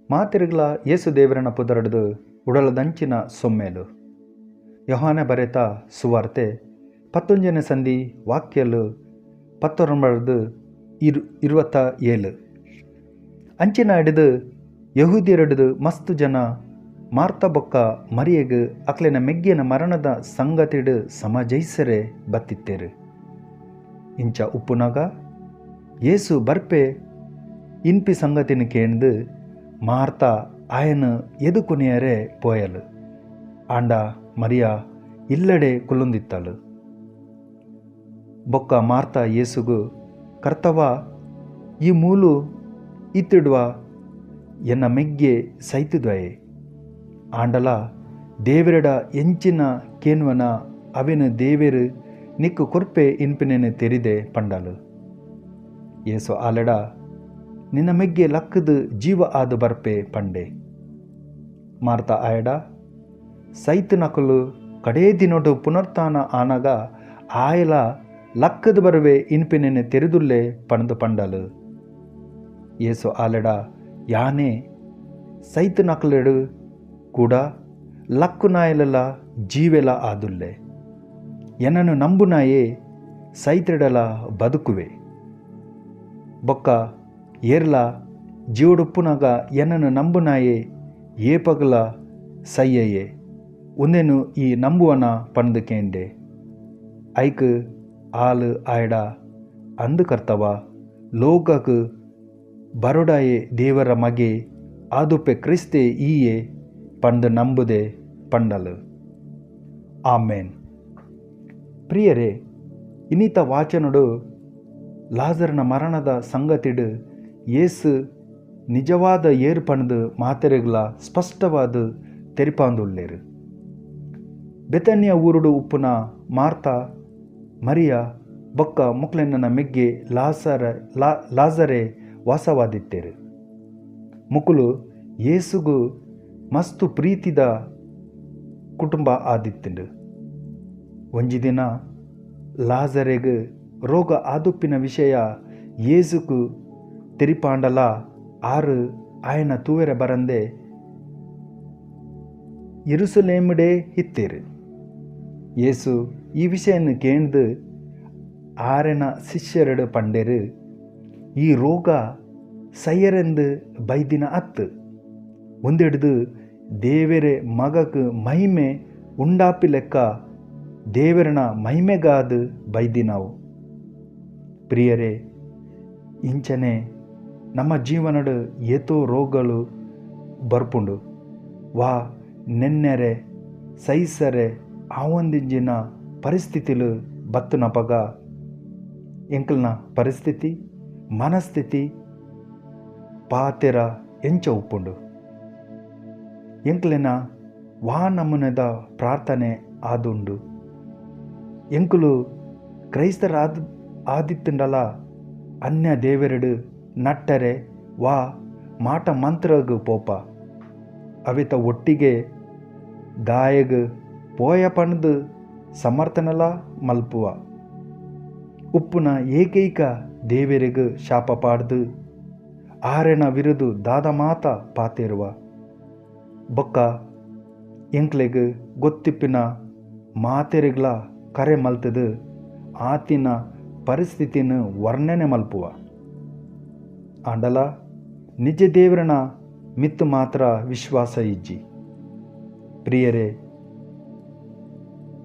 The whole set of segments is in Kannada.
ಮಾತಿರುಗ್ಲ ಯೇಸು ದೇವರನ ಪುದರಡ್ದು ಉಡಲದಂಚಿನ ಸೊಮ್ಮೇಲು ಯೋಹಾನೆ ಬರೆತ ಸುವಾರ್ತೆ 11ನೇ ಸಂಧಿ ವಾಕ್ಯಲು 19-27 ಅಂಚಿನ ಹಿಡಿದು ಯಹೂದ್ಯರಡಿದು ಮಸ್ತು ಜನ ಮಾರ್ತ ಬೊಕ್ಕ ಮರಿಯಗ್ ಅಕ್ಲೆನ ಮೆಗ್ಗಿನ ಮರಣದ ಸಂಗತಿಡು ಸಮಜೈಸರೆ ಬತ್ತಿತ್ತೇರು. ಇಂಚ ಉಪ್ಪುನಾಗ ಯೇಸು ಬರ್ಪೆ ಇನ್ಪಿ ಸಂಗತಿನ ಕೇಂದು ಮಾರ್ತ ಆಯನ ಎದುಕುನಿಯರೆ ಪೋಯಲು ಆಂಡ ಮರಿಯ ಇಲ್ಲಡೆ ಕುಲುಂದಿತ್ತಳು. ಬೊಕ್ಕ ಮಾರ್ತ ಯೇಸುಗು ಕರ್ತವ ಈ ಮೂಲು ಇತ್ತಿಡುವ ಎನ್ನ ಮೆಗ್ಗೆ ಸೈತಿದ್ವಯೆ ಆಂಡಲ ದೇವರಡ ಎಂಚಿನ ಕೇನ್ವನ ಅವಿನ ದೇವೆರು ನಿಕ್ಕು ಕೊರ್ಪೆ ಇನ್ಪಿನೇನು ತೆರಿದೆ ಪಂಡಲು. ಯೇಸು ಆಲೆಡ ನಿನ್ನ ಮೆಗ್ಗೆ ಲಕ್ಕದು ಜೀವ ಆದು ಬರ್ಪೆ ಪಂಡೆ. ಮಾರ್ತ ಆಯಡ ಸೈತು ನಕಲು ಕಡೇ ದಿನೊಡು ಪುನರ್ತಾನ ಆನಾಗ ಆಯಲ ಲಕ್ಕದು ಬರುವೆ ಇನ್ಪಿನೇನು ತೆರೆದುಲ್ಲೆ ಪಣದು ಪಂಡಲು. ಯೇಸು ಆಲೆಡ ಯಾನೇ ಸೈತು ನಕಲೆಡು ಕೂಡ ಲಕ್ಕು ನಾಯಲೆಲ್ಲ ಜೀವೆಲ ಆದುಲ್ಲೆ ಎನ್ನನು ನಂಬುನಾಯೇ ಸೈತಿಡಲ ಬದುಕುವೆ ಬೊಕ್ಕ ಏರ್ಲ ಜೀವಡುಪ್ಪುನಾಗ ಎನ್ನನು ನಂಬುನಾಯೇ ಏಪಗಲ ಸಯ್ಯಯೇ ಒಂದೇನು ಈ ನಂಬುವನ ಪಣದು ಕೇಂಡೆ ಐಕ್ ಆಲು ಆಯಡ ಅಂದು ಕರ್ತವ ಲೋಕಕ್ ಬರೋಡಾಯೇ ದೇವರ ಮಗೆ ಆದುಪ್ಪೆ ಕ್ರಿಸ್ತೆ ಈಯೇ ಪಂದು ನಂಬುದೆ ಪಂಡಲು. ಆಮೇನ್. ಪ್ರಿಯರೇ, ಇನ್ನಿತ ವಾಚನುಡು ಲಾಜರನ ಮರಣದ ಸಂಗತಿಡು ಯೇಸು ನಿಜವಾದ ಏರು ಪಣದು ಮಾತೆರೆಗ್ಲ ಸ್ಪಷ್ಟವಾದ ತೆರಿಪಾಂದುಳ್ಳೇರು. ಬೆತನ್ಯ ಊರುಡು ಉಪ್ಪುನ ಮಾರ್ತ ಮರಿಯ ಬೊಕ್ಕ ಮುಕ್ಲೆನ್ನ ಮೆಗ್ಗೆ ಲಾಜರೆ ವಾಸವಾದಿತ್ತೇರು. ಮುಕುಲು ಯೇಸುಗು ಮಸ್ತು ಪ್ರೀತಿದ ಕುಟುಂಬ ಆದಿತ್ತುಂಡು. ಒಂಜಿ ದಿನ ಲಾಜರೆಗ್ ರೋಗ ಆದುಪ್ಪಿನ ವಿಷಯ ಯೇಸುಕು ತೆರಿಪಾಂಡಲ ಆರು ಆಯನ ತೂವೆರೆ ಬರಂದೆ ಯೆರೂಸಲೇಮಿಡೆ ಹಿತ್ತೇರು. ಯೇಸು ಈ ವಿಷಯನ ಕೇಂದು ಆರೆನ ಶಿಷ್ಯರಡು ಪಂಡೆರು ಈ ರೋಗ ಸಯ್ಯರೆಂದು ಬೈದಿನ ಅತ್ತು ಒಂದೆಡ್ದು ದೇವರೆ ಮಗಕ್ ಮಹಿಮೆ ಉಂಡಾಪಿ ಲೆಕ್ಕ ದೇವರನ ಮಹಿಮೆಗಾದು ಬೈದಿನಾವು. ಪ್ರಿಯರೇ, ಇಂಚನೆ ನಮ್ಮ ಜೀವನಡು ಏತೋ ರೋಗಗಳು ಬರ್ಪುಂಡು ವಾ ನೆನ್ನೆರೆ ಸೈಸರೆ ಆವೊಂದಿಂಜಿನ ಪರಿಸ್ಥಿತಿಲು ಬತ್ತು ನಪಗ ಎಂಕಲ್ನ ಪರಿಸ್ಥಿತಿ ಮನಸ್ಥಿತಿ ಪಾತೆರ ಎಂಚ ಉಪ್ಪುಂಡು ಎಂಕ್ಲೆನ ವಾ ನಮೂನೆದ ಪ್ರಾರ್ಥನೆ ಆದುಂಡು. ಎಂಕುಲು ಕ್ರೈಸ್ತರ ಆದಿತ್ತುಂಡಲ ಅನ್ಯ ದೇವರೆಡು ನಟ್ಟರೆ ವಾ ಮಾಟ ಮಂತ್ರಗ್ ಪೋಪ ಅವಿತ ಒಟ್ಟಿಗೆ ದಾಯಗ್ ಪೋಯ ಪಣದು ಸಮರ್ಥನಲ ಮಲ್ಪುವ ಉಪ್ಪುನ ಏಕೈಕ ದೇವರಿಗ್ ಶಾಪ ಪಾಡ್ದು ಆರೆನ ವಿರುದು ದಾದ ಮಾತ ಪಾತೆರುವ ಬೊಕ್ಕ ಎಂಕ್ಲೆಗ್ ಗೊತ್ತಿಪ್ಪಿನ ಮಾತೆರೆಗ್ಲ ಕರೆ ಮಲ್ತದು ಆತಿನ ಪರಿಸ್ಥಿತಿನ ವರ್ಣನೆ ಮಲ್ಪುವ ಆಂಡಲ ನಿಜ ದೇವರನ ಮಿತ್ತು ಮಾತ್ರ ವಿಶ್ವಾಸ ಇಜ್ಜಿ. ಪ್ರಿಯರೇ,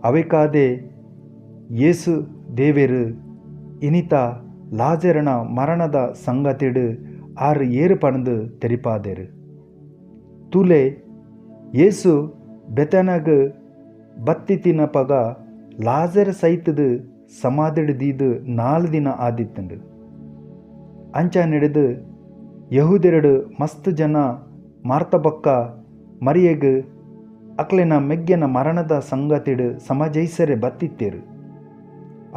ಅವೇಕಾದೆ ಯೇಸು ದೇವೆರು ಇನಿತ ಲಾಜರನ ಮರಣದ ಸಂಗತಿಡು ಆರು ಏರು ಪಣದು ತೆರಿಪಾದೆರು. ತುಲೆ ಯೇಸು ಬೆತನಗ್ ಬತ್ತಿತಿನ ಪಗ ಲಾಜರ ಸೈತದು ಸಮಾಧಿಡ್ದಿದ್ದು 4 ದಿನ ಆದಿತ್ತುಂಡು. ಅಂಚ ನಡೆದು ಯಹೂದ್ಯರಡು ಮಸ್ತು ಜನ ಮಾರ್ತ ಬೊಕ್ಕ ಮರಿಯಗ್ ಅಕ್ಲೆನ ಮೆಗ್ಗೆನ ಮರಣದ ಸಂಗತಿಡು ಸಮಜೈಸರೆ ಬತ್ತಿತ್ತೇರು.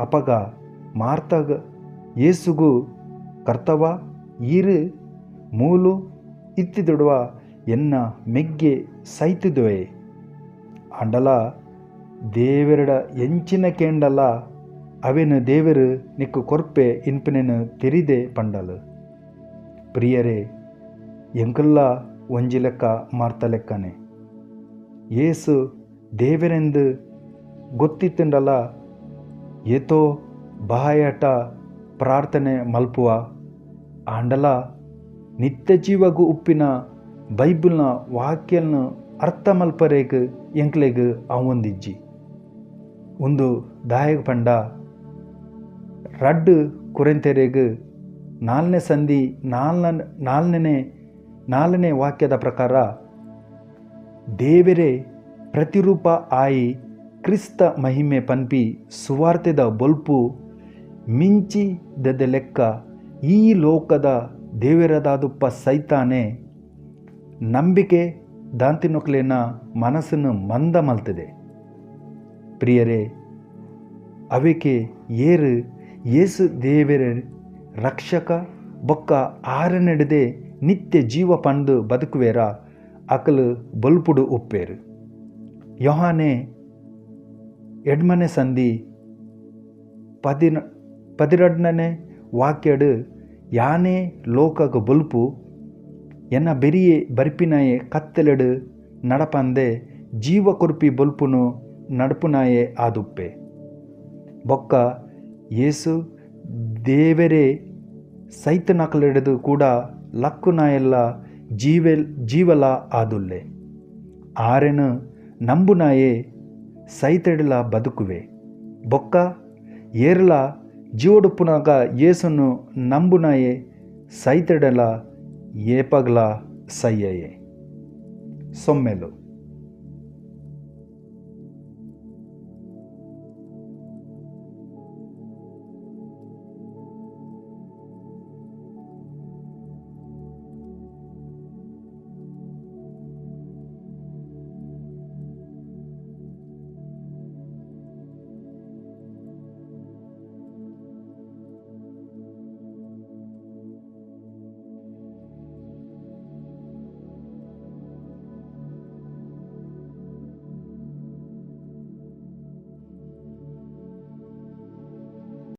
ಅಪಗ ಮಾರ್ತಗ ಯೇಸುಗು ಕರ್ತವ ಈರು ಮೂಲು ಇತ್ತಿದುಡುವ ಎನ್ನ ಮೆಗ್ಗೆ ಸೈತಿದುವೆ ಅಂಡಲ ದೇವರಡ ಎಂಚಿನ ಕೇಂಡಲ ಅವೆನು ದೇವರು ನಿಕ್ಕು ಕೊರ್ಪೆ ಇನ್ಪಿನೆನು ತೆರಿದೆ ಪಂಡಲು. ಪ್ರಿಯರೇ, ಎಂಕಲ್ಲ ಒಂಜಿ ಲೆಕ್ಕ ಮಾರ್ತ ಲೆಕ್ಕನೆ. ಏಸು ದೇವರೆಂದು ಗೊತ್ತಿತ್ತಂಡಲ ಏತೋ ಬಾಯಾಟ ಪ್ರಾರ್ಥನೆ ಮಲ್ಪುವ ಆಂಡಲ ನಿತ್ಯ ಜೀವಗೂ ಉಪ್ಪಿನ ಬೈಬಲ್ನ ವಾಕ್ಯನ ಅರ್ಥ ಮಲ್ಪರೇಗ ಎಂಕ್ಲೆಗ್ ಅವೊಂದಿಜ್ಜಿ. ಒಂದು ದಾಯಕ ಪಂಡ ರಡ್ಡು ಕುರೆಂತೆರೆಗ್ 4ನೇ ಸಂಧಿ 4ನೇ ವಾಕ್ಯದ ಪ್ರಕಾರ ದೇವರೇ ಪ್ರತಿರೂಪ ಆಯಿ ಕ್ರಿಸ್ತ ಮಹಿಮೆ ಪನ್ಪಿ ಸುವಾರ್ತೆದ ಬೊಲ್ಪು ಮಿಂಚಿದ ಲೆಕ್ಕ ಈ ಲೋಕದ ದೇವರದಾದುಪ್ಪ ಸೈತಾನೆ ನಂಬಿಕೆ ದಾಂತಿನೊಕ್ಲೇನ ಮನಸ್ಸನ್ನು ಮಂದ ಮಲ್ತದೆ. ಪ್ರಿಯರೇ, ಅವಿಕೆ ಏರು ಯೇಸು ದೇವರ ರಕ್ಷಕ ಬೊಕ್ಕ ಆರನೆಡದೆ ನಿತ್ಯ ಜೀವ ಪಂದು ಬದುಕುವೇರ ಅಕಲು ಬೊಲ್ಪುಡು ಉಪ್ಪೇರು. ಯೋಹಾನೆ 2ನೇ ಸಂಧಿ 12ನೇ ವಾಕ್ಯಡು ಯಾನೇ ಲೋಕಗ ಬೊಲ್ಪು ಎನ್ನ ಬೆರಿಯೇ ಬರ್ಪಿನಾಯೆ ಕತ್ತಲೆಡು ನಡಪಂದೆ ಜೀವ ಕೊರ್ಪಿ ಬೊಲ್ಪುನು ನಡಪುನಾಯೆ ಆದುಪ್ಪೆ. ಬೊಕ್ಕ ಯೇಸು ದೇವರೇ ಸೈತನಕಲೆಡೆದು ಕೂಡ ಲಕ್ಕುನಾಯೆಲ್ಲ ಜೀವಲ ಆದುಲ್ಲೆ. ಆರೆನು ನಂಬುನಾಯೆ ಸೈತಡೆಲ ಬದುಕುವೆ. ಬೊಕ್ಕ ಏರ್ಲ ಜೀವಡುಪ್ಪುನಾಗ ಯೇಸುನು ನಂಬುನಾಯೆ ಸೈತಡೆಲ ಏಪಗ್ಲ ಸಯ್ಯಯೆ. ಸೊಮ್ಮೆಲು